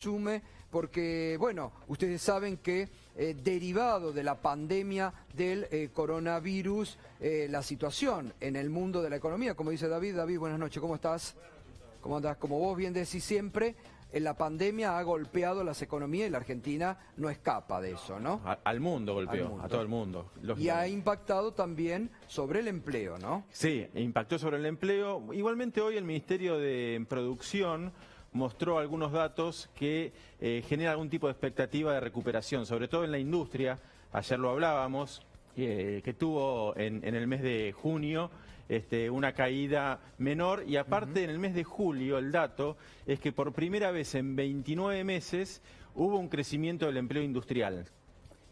resume, porque, bueno, ustedes saben que derivado de la pandemia del coronavirus, la situación en el mundo de la economía, como dice David. David, buenas noches, ¿cómo estás? ¿Cómo andás? Como vos bien decís siempre, la pandemia ha golpeado las economías y la Argentina no escapa de eso, ¿no? Al mundo golpeó, al mundo. a todo el mundo. Y ha impactado también sobre el empleo, ¿no? Sí, impactó sobre el empleo. Igualmente hoy el Ministerio de Producción mostró algunos datos que generan algún tipo de expectativa de recuperación, sobre todo en la industria. Ayer lo hablábamos, que tuvo en el mes de junio una caída menor, y aparte en el mes de julio el dato es que por primera vez en 29 meses hubo un crecimiento del empleo industrial.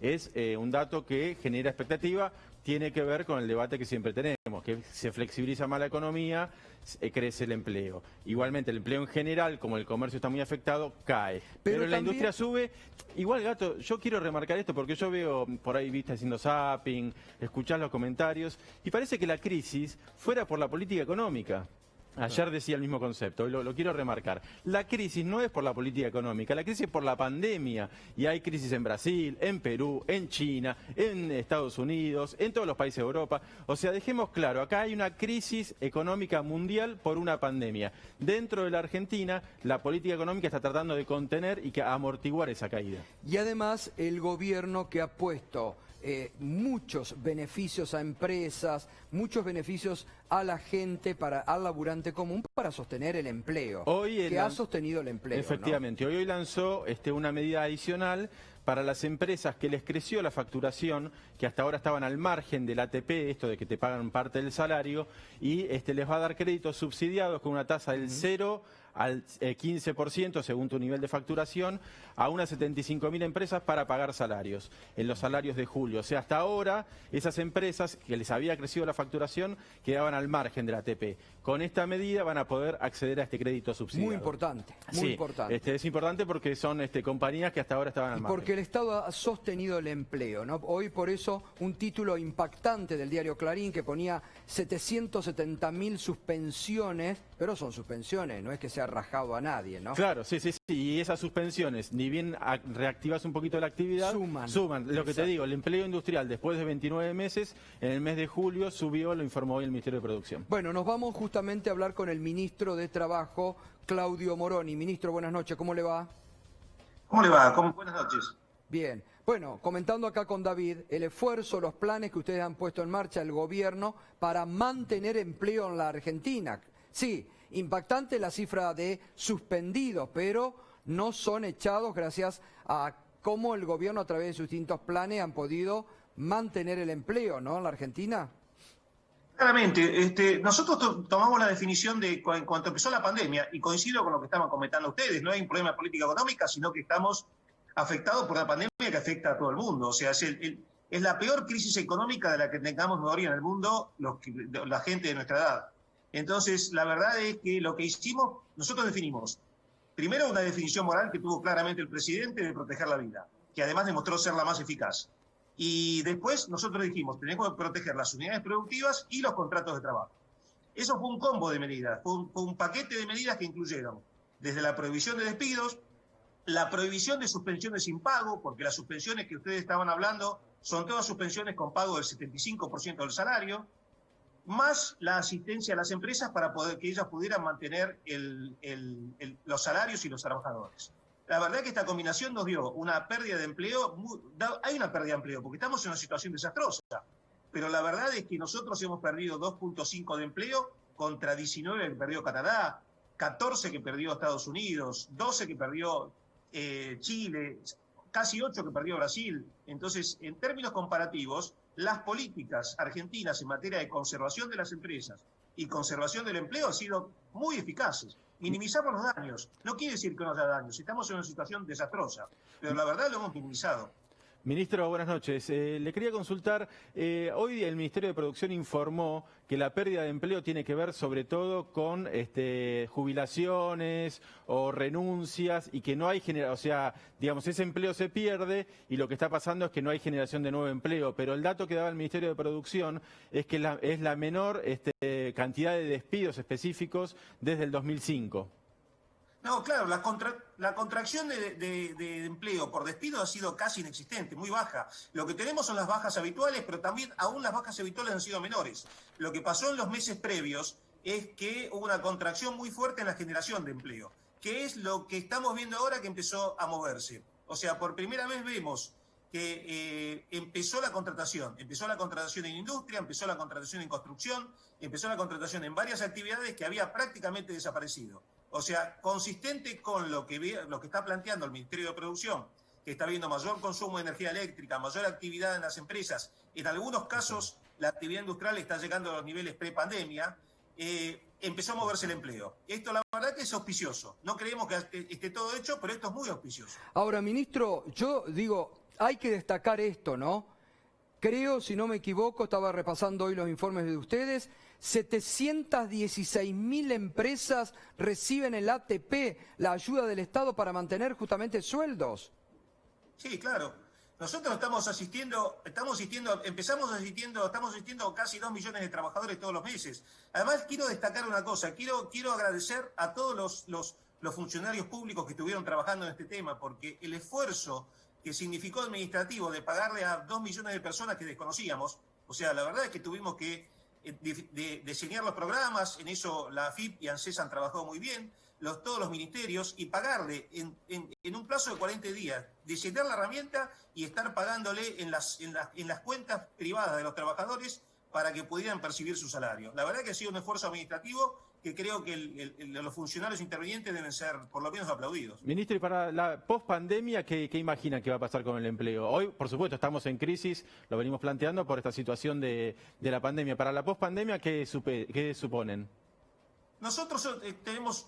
Es un dato que genera expectativa, tiene que ver con el debate que siempre tenemos, que se flexibiliza más la economía, crece el empleo. Igualmente el empleo en general, como el comercio está muy afectado, cae. Pero la industria sube. Igual, Gato, yo quiero remarcar esto porque yo veo por ahí, viste, haciendo zapping, escuchar los comentarios, y parece que la crisis fuera por la política económica. Ayer decía el mismo concepto, y lo quiero remarcar. La crisis no es por la política económica, la crisis es por la pandemia. Y hay crisis en Brasil, en Perú, en China, en Estados Unidos, en todos los países de Europa. O sea, dejemos claro, acá hay una crisis económica mundial por una pandemia. Dentro de la Argentina, la política económica está tratando de contener y amortiguar esa caída. Y además el gobierno, que ha puesto muchos beneficios a empresas, muchos beneficios a la gente, al laburante común, para sostener el empleo, que ha sostenido el empleo. Efectivamente, ¿no? hoy lanzó una medida adicional para las empresas que les creció la facturación, que hasta ahora estaban al margen del ATP, esto de que te pagan parte del salario, y les va a dar créditos subsidiados con una tasa del 0 al 15% según tu nivel de facturación, a unas 75.000 empresas para pagar salarios, en los salarios de julio. O sea, hasta ahora esas empresas que les había crecido la facturación quedaban al margen del ATP. Con esta medida van a poder acceder a este crédito subsidiado. Muy importante, muy importante. Es importante porque son compañías que hasta ahora estaban al margen. Porque el Estado ha sostenido el empleo, ¿no? Hoy por eso un título impactante del diario Clarín que ponía 770.000 suspensiones, pero son suspensiones, no es que se ha rajado a nadie, ¿no? Claro, sí. Y esas suspensiones, ni bien reactivas un poquito la actividad, suman. Lo que te digo, el empleo industrial después de 29 meses, en el mes de julio subió, lo informó hoy el Ministerio de Producción. Bueno, nos vamos justamente a hablar con el ministro de Trabajo, Claudio Moroni. Ministro, buenas noches, ¿cómo le va? ¿Cómo le va? Buenas noches. Bien. Bueno, comentando acá con David, el esfuerzo, los planes que ustedes han puesto en marcha el gobierno para mantener empleo en la Argentina. Sí, impactante la cifra de suspendidos, pero no son echados gracias a cómo el gobierno a través de sus distintos planes han podido mantener el empleo, ¿no?, en la Argentina. Claramente, nosotros tomamos la definición de en cuanto empezó la pandemia, y coincido con lo que estaban comentando ustedes, no hay un problema de política económica, sino que estamos afectados por la pandemia que afecta a todo el mundo. O sea, es la peor crisis económica de la que tengamos memoria en el mundo la gente de nuestra edad. Entonces, la verdad es que lo que hicimos, nosotros definimos, primero una definición moral que tuvo claramente el presidente de proteger la vida, que además demostró ser la más eficaz. Y después nosotros dijimos, tenemos que proteger las unidades productivas y los contratos de trabajo. Eso fue un combo de medidas, fue un paquete de medidas que incluyeron desde la prohibición de despidos, la prohibición de suspensiones sin pago, porque las suspensiones que ustedes estaban hablando son todas suspensiones con pago del 75% del salario, más la asistencia a las empresas para que ellas pudieran mantener los salarios y los trabajadores. La verdad es que esta combinación nos dio una pérdida de empleo, hay una pérdida de empleo porque estamos en una situación desastrosa, pero la verdad es que nosotros hemos perdido 2.5 de empleo contra 19 que perdió Canadá, 14 que perdió Estados Unidos, 12 que perdió Chile, casi 8 que perdió Brasil. Entonces, en términos comparativos, las políticas argentinas en materia de conservación de las empresas y conservación del empleo han sido muy eficaces. Minimizamos los daños. No quiere decir que no haya daños. Estamos en una situación desastrosa, pero la verdad lo hemos minimizado. Ministro, buenas noches. Le quería consultar, hoy el Ministerio de Producción informó que la pérdida de empleo tiene que ver sobre todo con jubilaciones o renuncias, y que no hay generación, o sea, digamos, ese empleo se pierde y lo que está pasando es que no hay generación de nuevo empleo. Pero el dato que daba el Ministerio de Producción es que es la menor cantidad de despidos específicos desde el 2005. No, claro, la contracción de empleo por despido ha sido casi inexistente, muy baja. Lo que tenemos son las bajas habituales, pero también aún las bajas habituales han sido menores. Lo que pasó en los meses previos es que hubo una contracción muy fuerte en la generación de empleo, que es lo que estamos viendo ahora que empezó a moverse. O sea, por primera vez vemos que empezó la contratación en industria, empezó la contratación en construcción, empezó la contratación en varias actividades que había prácticamente desaparecido. O sea, consistente con lo que está planteando el Ministerio de Producción, que está viendo mayor consumo de energía eléctrica, mayor actividad en las empresas. En algunos casos, la actividad industrial está llegando a los niveles pre-pandemia. Empezó a moverse el empleo. Esto la verdad que es auspicioso. No creemos que esté todo hecho, pero esto es muy auspicioso. Ahora, ministro, yo digo, hay que destacar esto, ¿no? Creo, si no me equivoco, estaba repasando hoy los informes de ustedes, 716.000 empresas reciben el ATP, la ayuda del Estado para mantener justamente sueldos. Sí, claro. Nosotros estamos asistiendo a casi 2 millones de trabajadores todos los meses. Además, quiero destacar una cosa, quiero agradecer a todos los funcionarios públicos que estuvieron trabajando en este tema, porque el esfuerzo que significó administrativo de pagarle a 2 millones de personas que desconocíamos, o sea, la verdad es que tuvimos que diseñar los programas, en eso la AFIP y ANSES han trabajado muy bien, todos los ministerios, y pagarle en un plazo de 40 días, diseñar la herramienta y estar pagándole en las cuentas privadas de los trabajadores para que pudieran percibir su salario. La verdad que ha sido un esfuerzo administrativo que creo que los funcionarios intervinientes deben ser por lo menos aplaudidos. Ministro, y para la post-pandemia, ¿qué imaginan que va a pasar con el empleo? Hoy, por supuesto, estamos en crisis, lo venimos planteando por esta situación de la pandemia. Para la post-pandemia, ¿qué suponen? Nosotros tenemos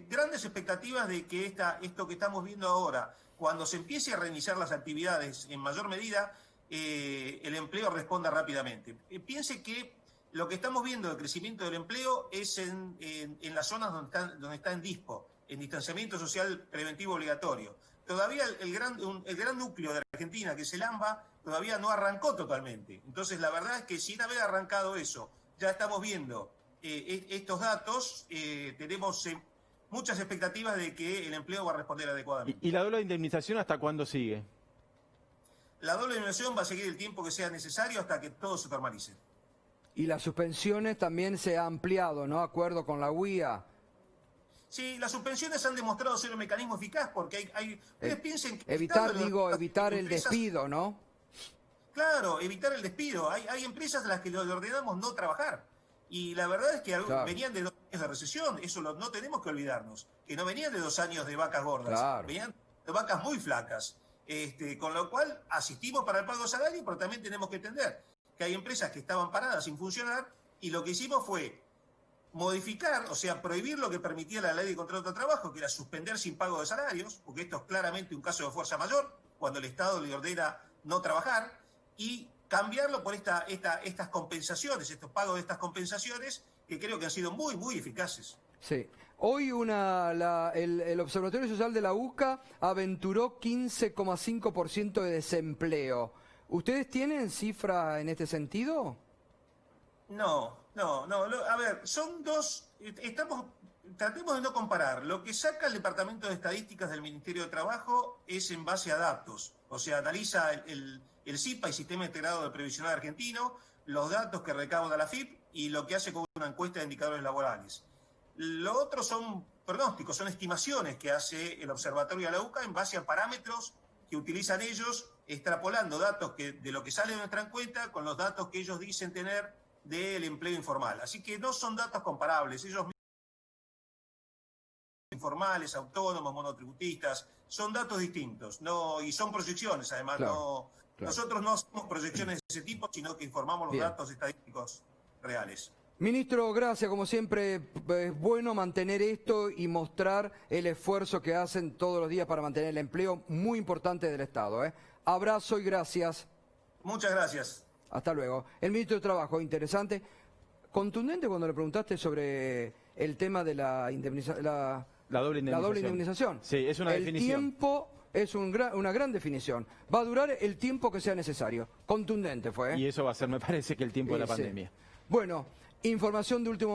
grandes expectativas de que esto que estamos viendo ahora, cuando se empiece a reiniciar las actividades en mayor medida, el empleo responda rápidamente. Piense que lo que estamos viendo del crecimiento del empleo es en las zonas donde está en DISPO, en distanciamiento social preventivo obligatorio. Todavía el gran núcleo de Argentina, que es el AMBA, todavía no arrancó totalmente. Entonces, la verdad es que sin haber arrancado eso, ya estamos viendo estos datos, tenemos muchas expectativas de que el empleo va a responder adecuadamente. ¿Y la doble indemnización hasta cuándo sigue? La doble indemnización va a seguir el tiempo que sea necesario hasta que todo se normalice. Y las suspensiones también se ha ampliado, ¿no? Acuerdo con la UIA. Sí, las suspensiones han demostrado ser un mecanismo eficaz porque ustedes piensen que evitar el despido, ¿no? Claro, evitar el despido. Hay empresas a las que le ordenamos no trabajar. Y la verdad es que venían de 2 años de recesión, eso no tenemos que olvidarnos, que no venían de 2 años de vacas gordas, venían de vacas muy flacas. Con lo cual asistimos para el pago de salario, pero también tenemos que entender que hay empresas que estaban paradas sin funcionar y lo que hicimos fue modificar, o sea, prohibir lo que permitía la ley de contrato de trabajo, que era suspender sin pago de salarios, porque esto es claramente un caso de fuerza mayor, cuando el Estado le ordena no trabajar, y cambiarlo por estas compensaciones, estos pagos de estas compensaciones, que creo que han sido muy, muy eficaces. Sí. Hoy el Observatorio Social de la UCA aventuró 15,5% de desempleo. ¿Ustedes tienen cifra en este sentido? No. A ver, son dos. Tratemos de no comparar. Lo que saca el Departamento de Estadísticas del Ministerio de Trabajo es en base a datos. O sea, analiza el SIPA, el Sistema Integrado de Previsional Argentino, los datos que recauda la AFIP y lo que hace con una encuesta de indicadores laborales. Lo otro son pronósticos, son estimaciones que hace el Observatorio de la UCA en base a parámetros que utilizan ellos, extrapolando datos de lo que sale de nuestra encuesta con los datos que ellos dicen tener del empleo informal. Así que no son datos comparables. Ellos informales, autónomos, monotributistas, son datos distintos, y son proyecciones, además. Claro. Nosotros no hacemos proyecciones de ese tipo, sino que informamos los datos estadísticos reales. Ministro, gracias. Como siempre, es bueno mantener esto y mostrar el esfuerzo que hacen todos los días para mantener el empleo muy importante del Estado. Abrazo y gracias. Muchas gracias. Hasta luego. El ministro de Trabajo, interesante, contundente cuando le preguntaste sobre el tema de la doble indemnización. Sí, es una definición. El tiempo es una gran definición. Va a durar el tiempo que sea necesario. Contundente fue. Y eso va a ser, me parece, que el tiempo de la pandemia. Bueno, información de último